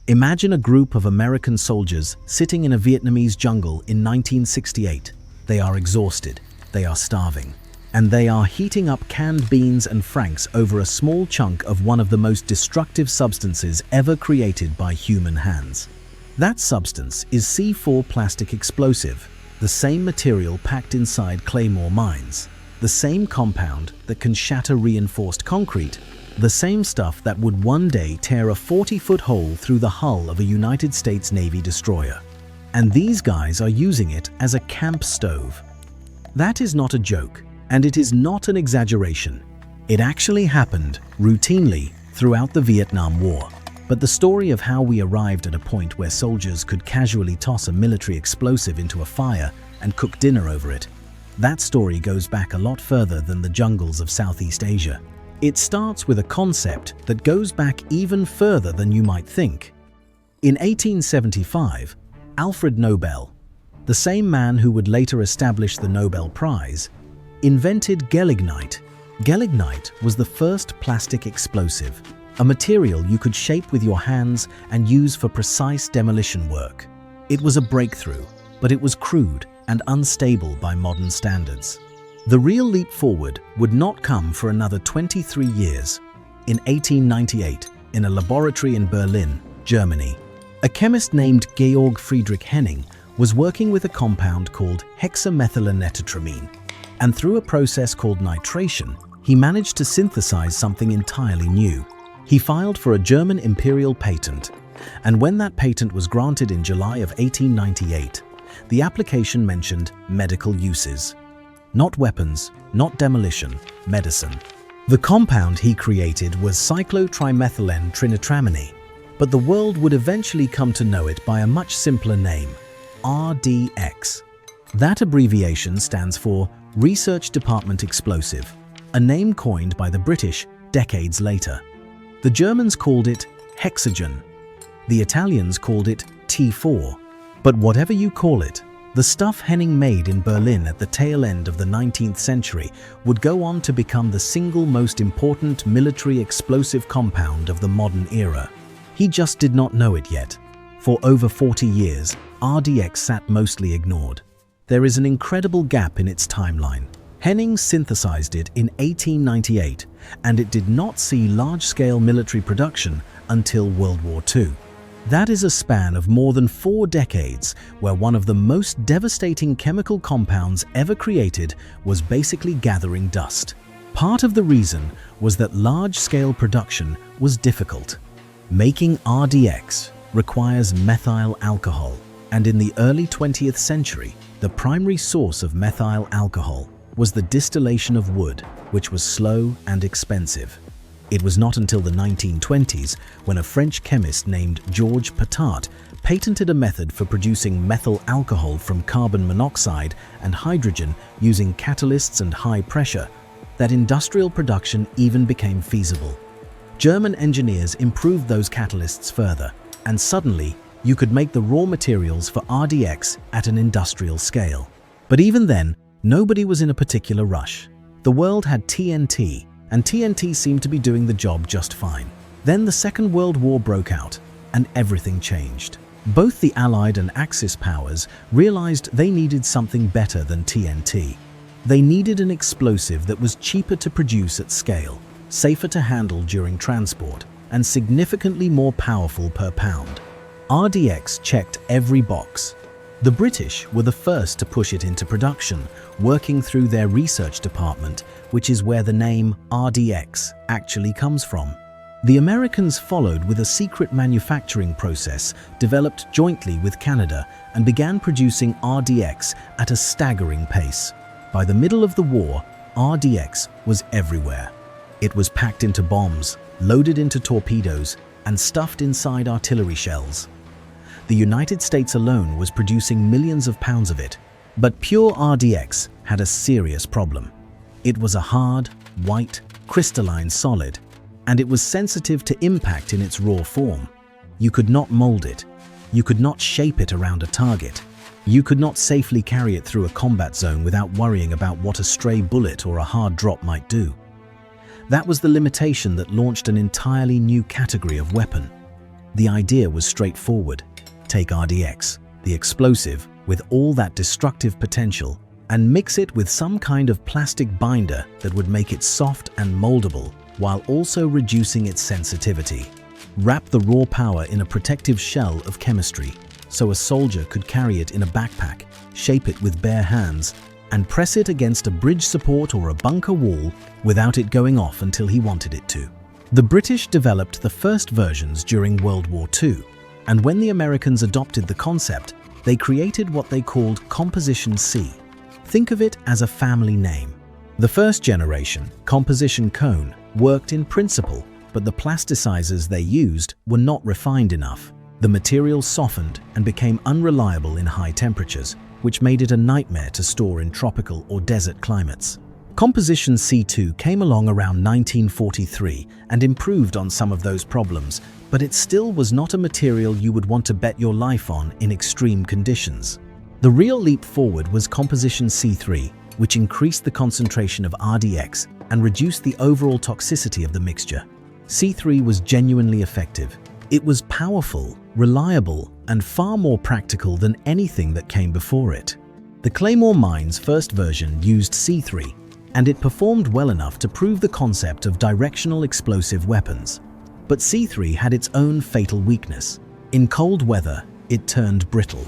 Imagine a group of American soldiers sitting in a Vietnamese jungle in 1968. They are exhausted, they are starving, and they are heating up canned beans and franks over a small chunk of one of the most destructive substances ever created by human hands. That substance is C-4 plastic explosive, the same material packed inside Claymore mines, the same compound that can shatter reinforced concrete, the same stuff that would one day tear a 40-foot hole through the hull of a United States Navy destroyer. And these guys are using it as a camp stove. That is not a joke, and it is not an exaggeration. It actually happened routinely throughout the Vietnam War. But the story of how we arrived at a point where soldiers could casually toss a military explosive into a fire and cook dinner over it, that story goes back a lot further than the jungles of Southeast Asia. It starts with a concept that goes back even further than you might think. In 1875, Alfred Nobel, the same man who would later establish the Nobel Prize, invented gelignite. Gelignite was the first plastic explosive, a material you could shape with your hands and use for precise demolition work. It was a breakthrough, but it was crude and unstable by modern standards. The real leap forward would not come for another 23 years. In 1898, in a laboratory in Berlin, Germany, a chemist named Georg Friedrich Henning was working with a compound called hexamethylenetratramine, and through a process called nitration, he managed to synthesize something entirely new. He filed for a German imperial patent, and when that patent was granted in July of 1898, the application mentioned medical uses. Not weapons, not demolition, medicine. The compound he created was cyclotrimethylene trinitramine, but the world would eventually come to know it by a much simpler name, RDX. That abbreviation stands for Research Department Explosive, a name coined by the British decades later. The Germans called it hexagen. The Italians called it T4. But whatever you call it, the stuff Henning made in Berlin at the tail end of the 19th century would go on to become the single most important military explosive compound of the modern era. He just did not know it yet. For over 40 years, RDX sat mostly ignored. There is an incredible gap in its timeline. Henning synthesized it in 1898, and it did not see large-scale military production until World War II. That is a span of more than 4 decades where one of the most devastating chemical compounds ever created was basically gathering dust. Part of the reason was that large-scale production was difficult. Making RDX requires methyl alcohol, and in the early 20th century, the primary source of methyl alcohol was the distillation of wood, which was slow and expensive. It was not until the 1920s when a French chemist named Georges Patat patented a method for producing methyl alcohol from carbon monoxide and hydrogen using catalysts and high pressure that industrial production even became feasible. German engineers improved those catalysts further, and suddenly you could make the raw materials for RDX at an industrial scale. But even then, nobody was in a particular rush. The world had TNT, and TNT seemed to be doing the job just fine. Then the Second World War broke out, and everything changed. Both the Allied and Axis powers realized they needed something better than TNT. They needed an explosive that was cheaper to produce at scale, safer to handle during transport, and significantly more powerful per pound. RDX checked every box. The British were the first to push it into production, working through their research department, which is where the name RDX actually comes from. The Americans followed with a secret manufacturing process developed jointly with Canada and began producing RDX at a staggering pace. By the middle of the war, RDX was everywhere. It was packed into bombs, loaded into torpedoes, and stuffed inside artillery shells. The United States alone was producing millions of pounds of it, but pure RDX had a serious problem. It was a hard, white, crystalline solid, and it was sensitive to impact in its raw form. You could not mold it. You could not shape it around a target. You could not safely carry it through a combat zone without worrying about what a stray bullet or a hard drop might do. That was the limitation that launched an entirely new category of weapon: The idea was straightforward. Take RDX, the explosive, with all that destructive potential, and mix it with some kind of plastic binder that would make it soft and moldable, while also reducing its sensitivity. Wrap the raw power in a protective shell of chemistry, so a soldier could carry it in a backpack, shape it with bare hands, and press it against a bridge support or a bunker wall without it going off until he wanted it to. The British developed the first versions during World War II, and when the Americans adopted the concept, they created what they called Composition C. Think of it as a family name. The first generation, Composition Cone, worked in principle, but the plasticizers they used were not refined enough. The material softened and became unreliable in high temperatures, which made it a nightmare to store in tropical or desert climates. Composition C2 came along around 1943 and improved on some of those problems, but it still was not a material you would want to bet your life on in extreme conditions. The real leap forward was Composition C3, which increased the concentration of RDX and reduced the overall toxicity of the mixture. C3 was genuinely effective. It was powerful, reliable, and far more practical than anything that came before it. The Claymore mine's first version used C3, and it performed well enough to prove the concept of directional explosive weapons. But C3 had its own fatal weakness. In cold weather, it turned brittle.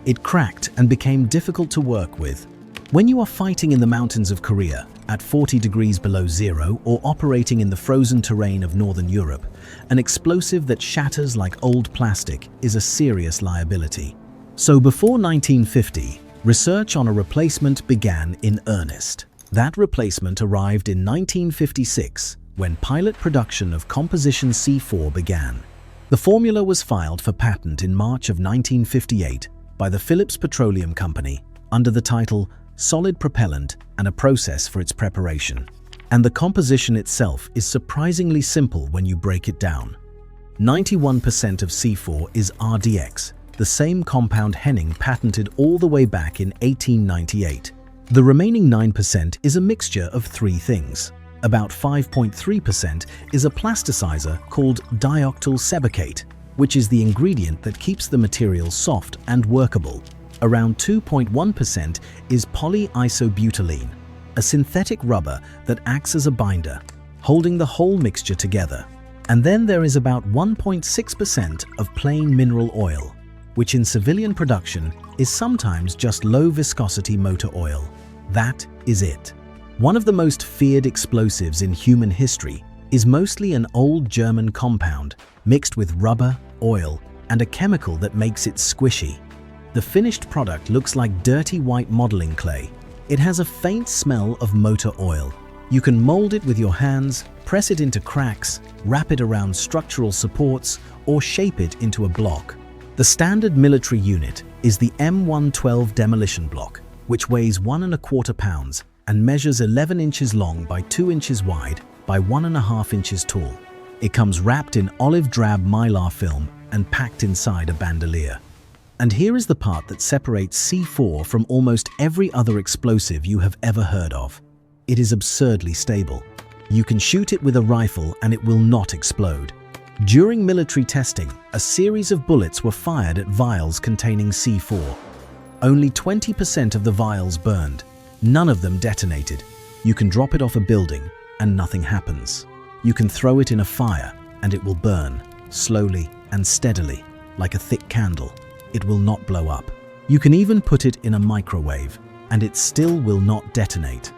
It cracked and became difficult to work with. When you are fighting in the mountains of Korea, at 40 degrees below zero, or operating in the frozen terrain of Northern Europe, an explosive that shatters like old plastic is a serious liability. So before 1950, research on a replacement began in earnest. That replacement arrived in 1956, when pilot production of Composition C4 began. The formula was filed for patent in March of 1958 by the Phillips Petroleum Company under the title Solid Propellant and a Process for its Preparation. And the composition itself is surprisingly simple when you break it down. 91% of C4 is RDX, the same compound Henning patented all the way back in 1898. The remaining 9% is a mixture of three things. About 5.3% is a plasticizer called dioctyl sebacate, which is the ingredient that keeps the material soft and workable. Around 2.1% is polyisobutylene, a synthetic rubber that acts as a binder, holding the whole mixture together. And then there is about 1.6% of plain mineral oil, which in civilian production is sometimes just low-viscosity motor oil. That is it. One of the most feared explosives in human history is mostly an old German compound mixed with rubber, oil, and a chemical that makes it squishy. The finished product looks like dirty white modeling clay. It has a faint smell of motor oil. You can mold it with your hands, press it into cracks, wrap it around structural supports, or shape it into a block. The standard military unit is the M112 demolition block, which weighs 1¼ pounds and measures 11 inches long by 2 inches wide by 1½ inches tall. It comes wrapped in olive drab mylar film and packed inside a bandolier. And here is the part that separates C4 from almost every other explosive you have ever heard of. It is absurdly stable. You can shoot it with a rifle and it will not explode. During military testing, a series of bullets were fired at vials containing C4. Only 20% of the vials burned. None of them detonated. You can drop it off a building and nothing happens. You can throw it in a fire and it will burn, slowly and steadily, like a thick candle. It will not blow up. You can even put it in a microwave and it still will not detonate.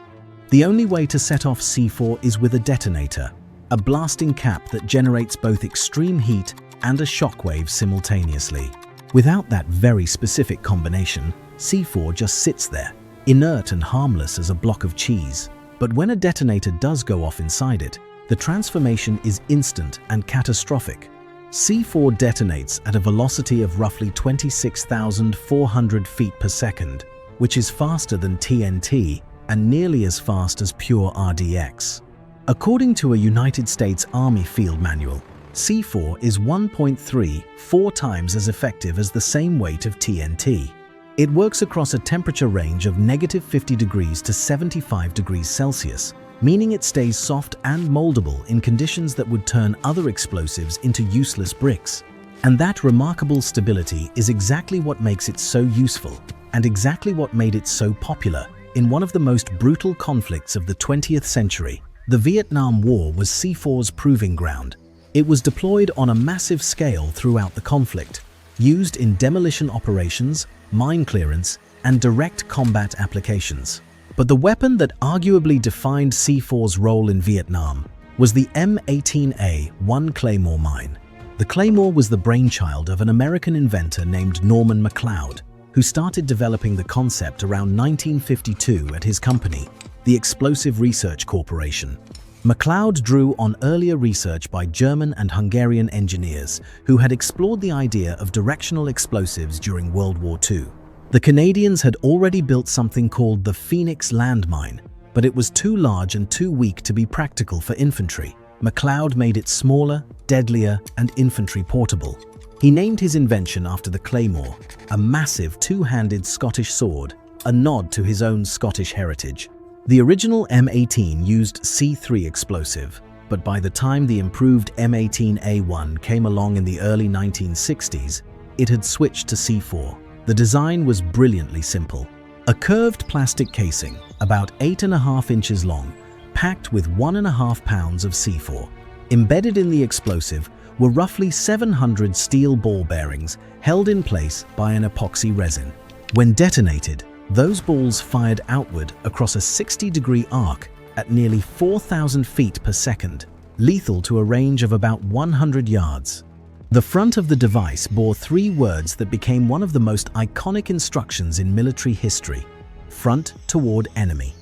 The only way to set off C4 is with a detonator, a blasting cap that generates both extreme heat and a shockwave simultaneously. Without that very specific combination, C4 just sits there, inert and harmless as a block of cheese. But when a detonator does go off inside it, the transformation is instant and catastrophic. C4 detonates at a velocity of roughly 26,400 feet per second, which is faster than TNT and nearly as fast as pure RDX. According to a United States Army field manual, C4 is 1.34 times as effective as the same weight of TNT. It works across a temperature range of -50 degrees to 75 degrees Celsius, meaning it stays soft and moldable in conditions that would turn other explosives into useless bricks. And that remarkable stability is exactly what makes it so useful, and exactly what made it so popular in one of the most brutal conflicts of the 20th century. The Vietnam War was C-4's proving ground. It was deployed on a massive scale throughout the conflict, used in demolition operations, mine clearance, and direct combat applications. But the weapon that arguably defined C-4's role in Vietnam was the M18A1 Claymore mine. The Claymore was the brainchild of an American inventor named Norman McLeod, who started developing the concept around 1952 at his company, the Explosive Research Corporation. McLeod drew on earlier research by German and Hungarian engineers who had explored the idea of directional explosives during World War II. The Canadians had already built something called the Phoenix landmine, but it was too large and too weak to be practical for infantry. McLeod made it smaller, deadlier, and infantry portable. He named his invention after the Claymore, a massive two-handed Scottish sword, a nod to his own Scottish heritage. The original M18 used C3 explosive, but by the time the improved M18A1 came along in the early 1960s, it had switched to C4. The design was brilliantly simple. A curved plastic casing, about 8.5 inches long, packed with 1.5 pounds of C4. Embedded in the explosive were roughly 700 steel ball bearings held in place by an epoxy resin. When detonated, those balls fired outward across a 60-degree arc at nearly 4,000 feet per second, lethal to a range of about 100 yards. The front of the device bore 3 words that became one of the most iconic instructions in military history: front toward enemy.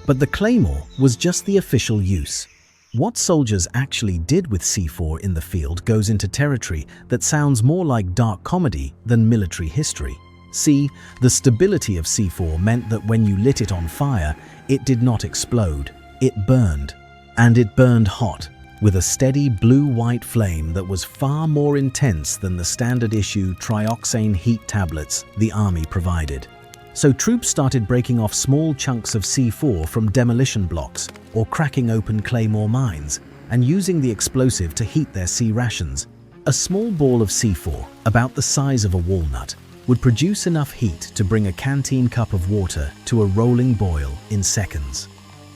But the Claymore was just the official use. What soldiers actually did with C4 in the field goes into territory that sounds more like dark comedy than military history. See, the stability of C4 meant that when you lit it on fire, it did not explode, it burned. And it burned hot, with a steady blue-white flame that was far more intense than the standard-issue trioxane heat tablets the Army provided. So troops started breaking off small chunks of C4 from demolition blocks or cracking open Claymore mines and using the explosive to heat their C rations. A small ball of C4, about the size of a walnut, would produce enough heat to bring a canteen cup of water to a rolling boil in seconds.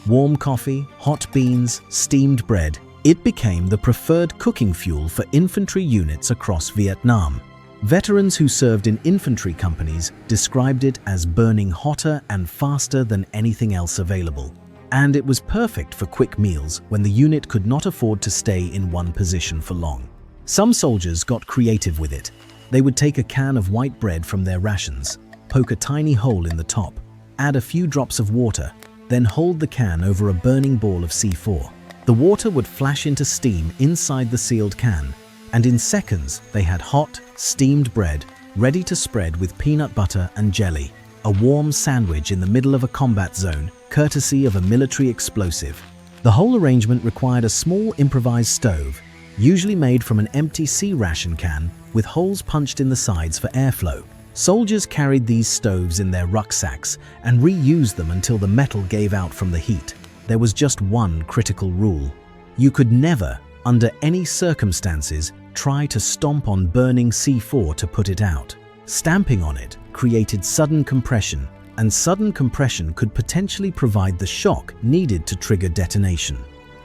Warm coffee, hot beans, steamed bread, it became the preferred cooking fuel for infantry units across Vietnam. Veterans who served in infantry companies described it as burning hotter and faster than anything else available. And it was perfect for quick meals when the unit could not afford to stay in one position for long. Some soldiers got creative with it. They would take a can of white bread from their rations, poke a tiny hole in the top, add a few drops of water, then hold the can over a burning ball of C4. The water would flash into steam inside the sealed can, and in seconds they had hot, steamed bread ready to spread with peanut butter and jelly, a warm sandwich in the middle of a combat zone, courtesy of a military explosive. The whole arrangement required a small improvised stove, usually made from an empty C ration can with holes punched in the sides for airflow. Soldiers carried these stoves in their rucksacks and reused them until the metal gave out from the heat. There was just one critical rule. You could never, under any circumstances, try to stomp on burning C4 to put it out. Stamping on it created sudden compression, and sudden compression could potentially provide the shock needed to trigger detonation.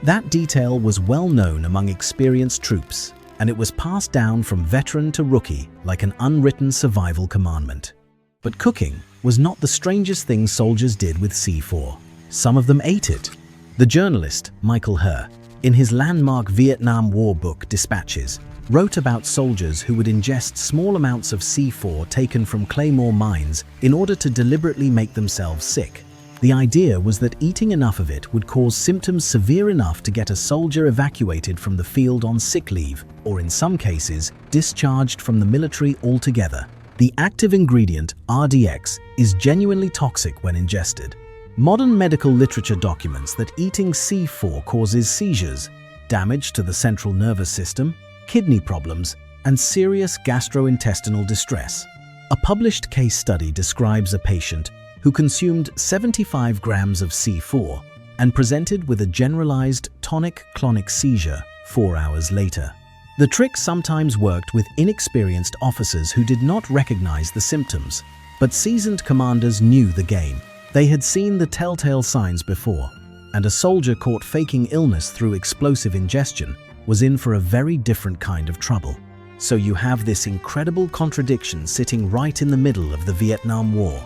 That detail was well known among experienced troops, and it was passed down from veteran to rookie like an unwritten survival commandment. But cooking was not the strangest thing soldiers did with C4. Some of them ate it. The journalist, Michael Herr, in his landmark Vietnam War book, Dispatches, wrote about soldiers who would ingest small amounts of C4 taken from Claymore mines in order to deliberately make themselves sick. The idea was that eating enough of it would cause symptoms severe enough to get a soldier evacuated from the field on sick leave, or in some cases, discharged from the military altogether. The active ingredient, RDX, is genuinely toxic when ingested. Modern medical literature documents that eating C4 causes seizures, damage to the central nervous system, kidney problems, and serious gastrointestinal distress. A published case study describes a patient who consumed 75 grams of C4 and presented with a generalized tonic-clonic seizure 4 hours later. The trick sometimes worked with inexperienced officers who did not recognize the symptoms, but seasoned commanders knew the game. They had seen the telltale signs before, and a soldier caught faking illness through explosive ingestion was in for a very different kind of trouble. So you have this incredible contradiction sitting right in the middle of the Vietnam War.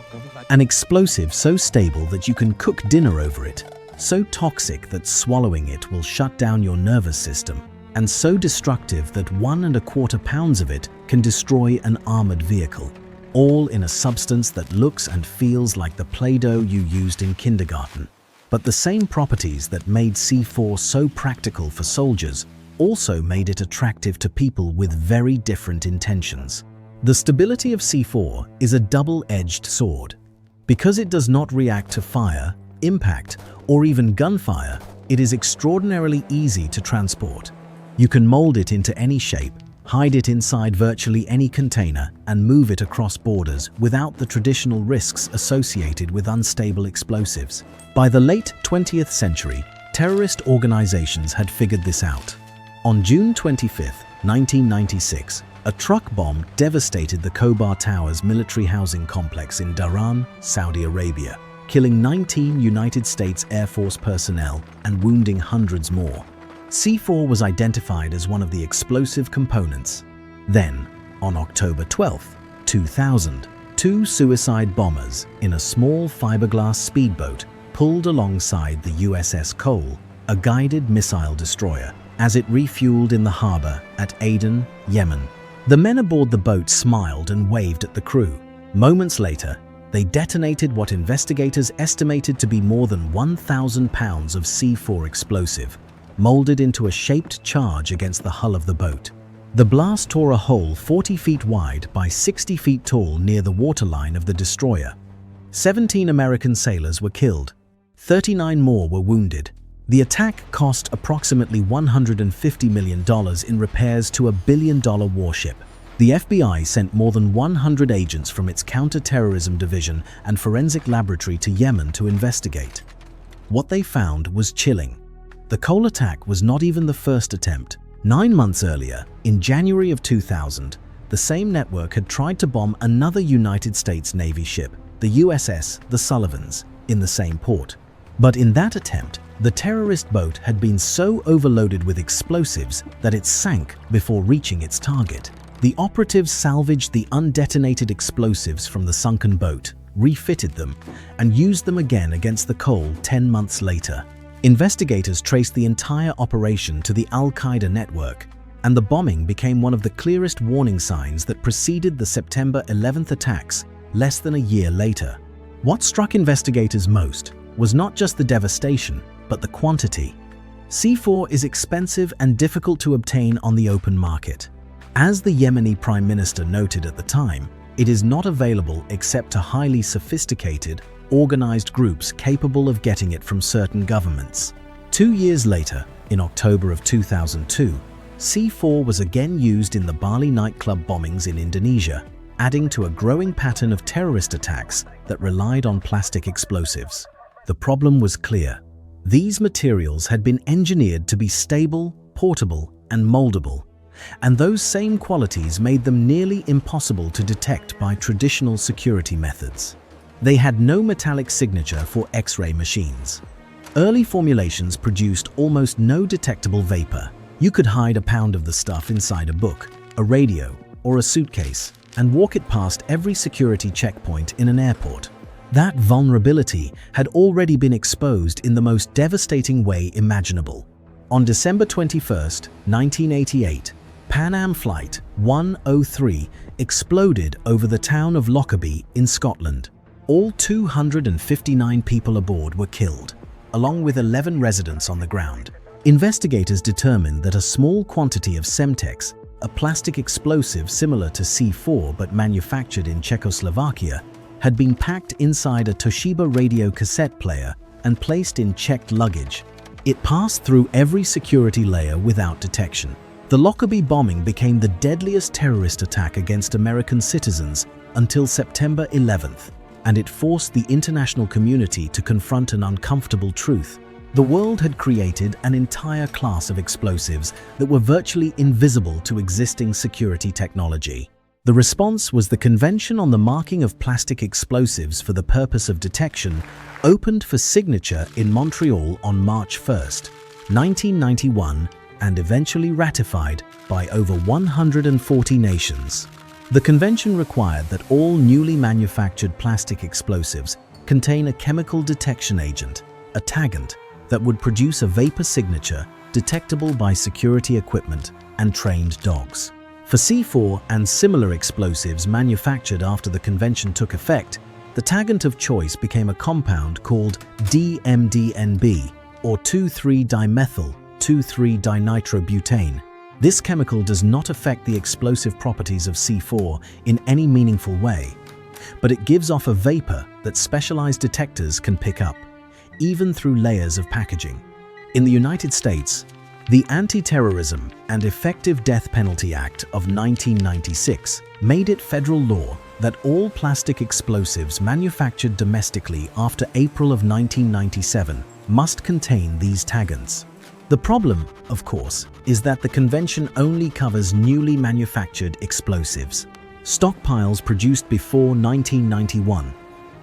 An explosive so stable that you can cook dinner over it, so toxic that swallowing it will shut down your nervous system, and so destructive that 1¼ pounds of it can destroy an armored vehicle, all in a substance that looks and feels like the Play-Doh you used in kindergarten. But the same properties that made C-4 so practical for soldiers also made it attractive to people with very different intentions. The stability of C-4 is a double-edged sword. Because it does not react to fire, impact, or even gunfire, it is extraordinarily easy to transport. You can mold it into any shape, hide it inside virtually any container, and move it across borders without the traditional risks associated with unstable explosives. By the late 20th century, terrorist organizations had figured this out. On June 25, 1996, a truck bomb devastated the Khobar Towers military housing complex in Dhahran, Saudi Arabia, killing 19 United States Air Force personnel and wounding hundreds more. C-4 was identified as one of the explosive components. Then, on October 12, 2000, 2 suicide bombers in a small fiberglass speedboat pulled alongside the USS Cole, a guided missile destroyer, as it refueled in the harbor at Aden, Yemen. The men aboard the boat smiled and waved at the crew. Moments later, they detonated what investigators estimated to be more than 1,000 pounds of C-4 explosive, molded into a shaped charge against the hull of the boat. The blast tore a hole 40 feet wide by 60 feet tall near the waterline of the destroyer. 17 American sailors were killed. 39 more were wounded. The attack cost approximately $150 million in repairs to a billion-dollar warship. The FBI sent more than 100 agents from its counter-terrorism division and forensic laboratory to Yemen to investigate. What they found was chilling. The Cole attack was not even the first attempt. 9 months earlier, in January of 2000, the same network had tried to bomb another United States Navy ship, the USS the Sullivans, in the same port. But in that attempt, the terrorist boat had been so overloaded with explosives that it sank before reaching its target. The operatives salvaged the undetonated explosives from the sunken boat, refitted them, and used them again against the Cole 10 months later. Investigators traced the entire operation to the Al-Qaeda network, and the bombing became one of the clearest warning signs that preceded the September 11th attacks less than a year later. What struck investigators most was not just the devastation, but the quantity. C-4 is expensive and difficult to obtain on the open market. As the Yemeni Prime Minister noted at the time, it is not available except to highly sophisticated, organized groups capable of getting it from certain governments. 2 years later, in October of 2002, C-4 was again used in the Bali nightclub bombings in Indonesia, adding to a growing pattern of terrorist attacks that relied on plastic explosives. The problem was clear. These materials had been engineered to be stable, portable, and moldable, and those same qualities made them nearly impossible to detect by traditional security methods. They had no metallic signature for X-ray machines. Early formulations produced almost no detectable vapor. You could hide a pound of the stuff inside a book, a radio, or a suitcase, and walk it past every security checkpoint in an airport. That vulnerability had already been exposed in the most devastating way imaginable. On December 21, 1988, Pan Am Flight 103 exploded over the town of Lockerbie in Scotland. All 259 people aboard were killed, along with 11 residents on the ground. Investigators determined that a small quantity of Semtex, a plastic explosive similar to C-4 but manufactured in Czechoslovakia, had been packed inside a Toshiba radio cassette player and placed in checked luggage. It passed through every security layer without detection. The Lockerbie bombing became the deadliest terrorist attack against American citizens until September 11th, and it forced the international community to confront an uncomfortable truth. The world had created an entire class of explosives that were virtually invisible to existing security technology. The response was the Convention on the Marking of Plastic Explosives for the Purpose of Detection, opened for signature in Montreal on March 1, 1991, and eventually ratified by over 140 nations. The convention required that all newly manufactured plastic explosives contain a chemical detection agent, a taggant, that would produce a vapor signature detectable by security equipment and trained dogs. For C-4 and similar explosives manufactured after the convention took effect, the taggant of choice became a compound called DMDNB, or 2,3-dimethyl 2,3-dinitrobutane. This chemical does not affect the explosive properties of C-4 in any meaningful way, but it gives off a vapor that specialized detectors can pick up, even through layers of packaging. In the United States, the Anti-Terrorism and Effective Death Penalty Act of 1996 made it federal law that all plastic explosives manufactured domestically after April of 1997 must contain these taggants. The problem, of course, is that the convention only covers newly manufactured explosives, stockpiles produced before 1991,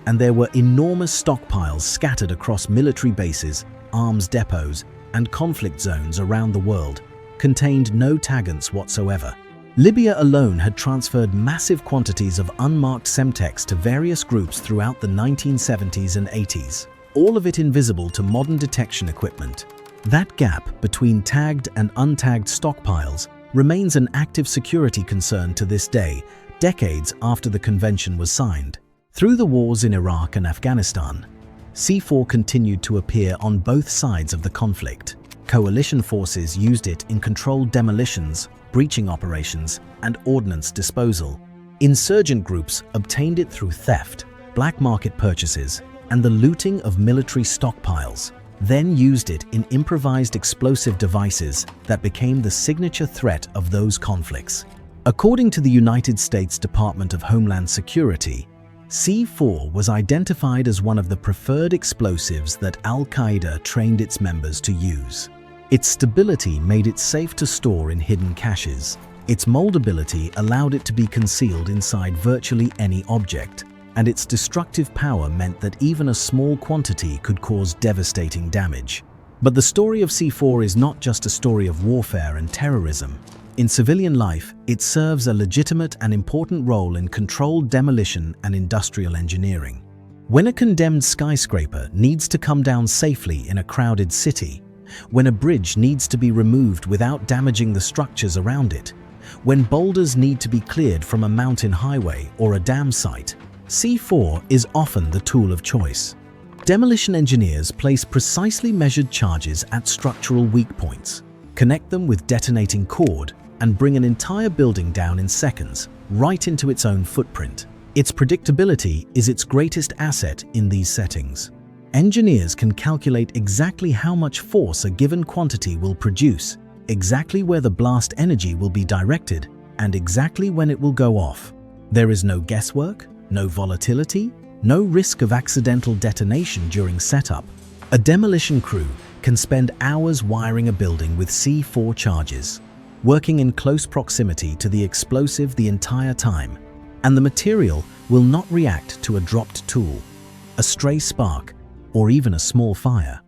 and there were enormous stockpiles scattered across military bases, arms depots, and conflict zones around the world, contained no taggants whatsoever. Libya alone had transferred massive quantities of unmarked Semtex to various groups throughout the 1970s and 80s, all of it invisible to modern detection equipment. That gap between tagged and untagged stockpiles remains an active security concern to this day, decades after the convention was signed. Through the wars in Iraq and Afghanistan, C-4 continued to appear on both sides of the conflict. Coalition forces used it in controlled demolitions, breaching operations, and ordnance disposal. Insurgent groups obtained it through theft, black market purchases, and the looting of military stockpiles, then used it in improvised explosive devices that became the signature threat of those conflicts. According to the United States Department of Homeland Security, C-4 was identified as one of the preferred explosives that Al-Qaeda trained its members to use. Its stability made it safe to store in hidden caches. Its moldability allowed it to be concealed inside virtually any object, and its destructive power meant that even a small quantity could cause devastating damage. But the story of C-4 is not just a story of warfare and terrorism. In civilian life, it serves a legitimate and important role in controlled demolition and industrial engineering. When a condemned skyscraper needs to come down safely in a crowded city, when a bridge needs to be removed without damaging the structures around it, when boulders need to be cleared from a mountain highway or a dam site, C-4 is often the tool of choice. Demolition engineers place precisely measured charges at structural weak points, connect them with detonating cord, and bring an entire building down in seconds, right into its own footprint. Its predictability is its greatest asset in these settings. Engineers can calculate exactly how much force a given quantity will produce, exactly where the blast energy will be directed, and exactly when it will go off. There is no guesswork, no volatility, no risk of accidental detonation during setup. A demolition crew can spend hours wiring a building with C-4 charges, working in close proximity to the explosive the entire time, and the material will not react to a dropped tool, a stray spark, or even a small fire.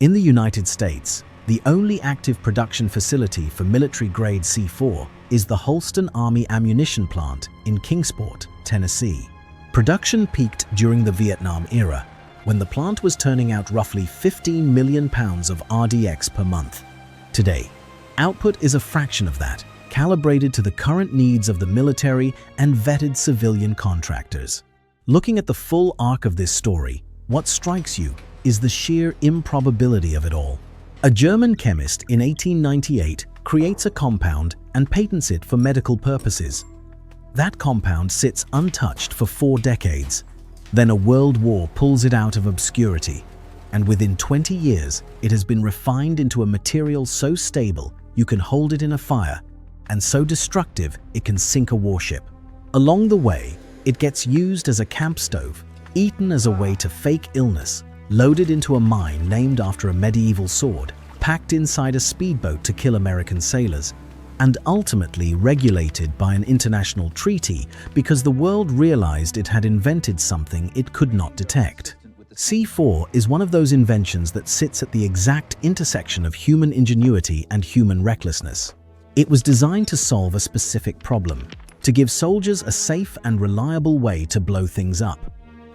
In the United States, the only active production facility for military-grade C-4 is the Holston Army Ammunition Plant in Kingsport, Tennessee. Production peaked during the Vietnam era, when the plant was turning out roughly 15 million pounds of RDX per month. Today, output is a fraction of that, calibrated to the current needs of the military and vetted civilian contractors. Looking at the full arc of this story, what strikes you is the sheer improbability of it all. A German chemist in 1898 creates a compound and patents it for medical purposes. That compound sits untouched for 4 decades. Then a world war pulls it out of obscurity, and within 20 years, it has been refined into a material so stable you can hold it in a fire, and so destructive it can sink a warship. Along the way, it gets used as a camp stove, eaten as a way to fake illness, loaded into a mine named after a medieval sword, packed inside a speedboat to kill American sailors, and ultimately regulated by an international treaty because the world realized it had invented something it could not detect. C-4 is one of those inventions that sits at the exact intersection of human ingenuity and human recklessness. It was designed to solve a specific problem, to give soldiers a safe and reliable way to blow things up.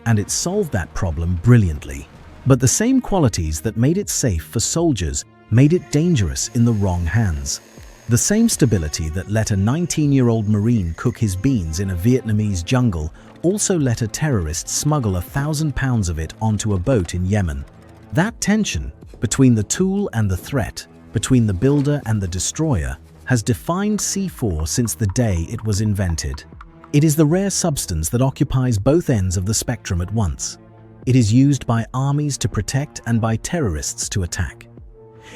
And it solved that problem brilliantly. But the same qualities that made it safe for soldiers made it dangerous in the wrong hands. The same stability that let a 19-year-old Marine cook his beans in a Vietnamese jungle also let a terrorist smuggle 1,000 pounds of it onto a boat in Yemen. That tension between the tool and the threat, between the builder and the destroyer, has defined C-4 since the day it was invented. It is the rare substance that occupies both ends of the spectrum at once. It is used by armies to protect and by terrorists to attack.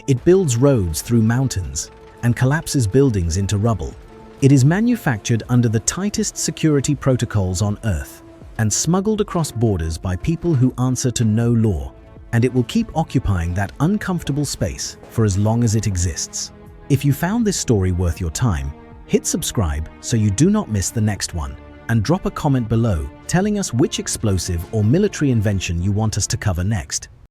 It builds roads through mountains and collapses buildings into rubble. It is manufactured under the tightest security protocols on Earth and smuggled across borders by people who answer to no law, and it will keep occupying that uncomfortable space for as long as it exists. If you found this story worth your time, hit subscribe so you do not miss the next one, and drop a comment below telling us which explosive or military invention you want us to cover next.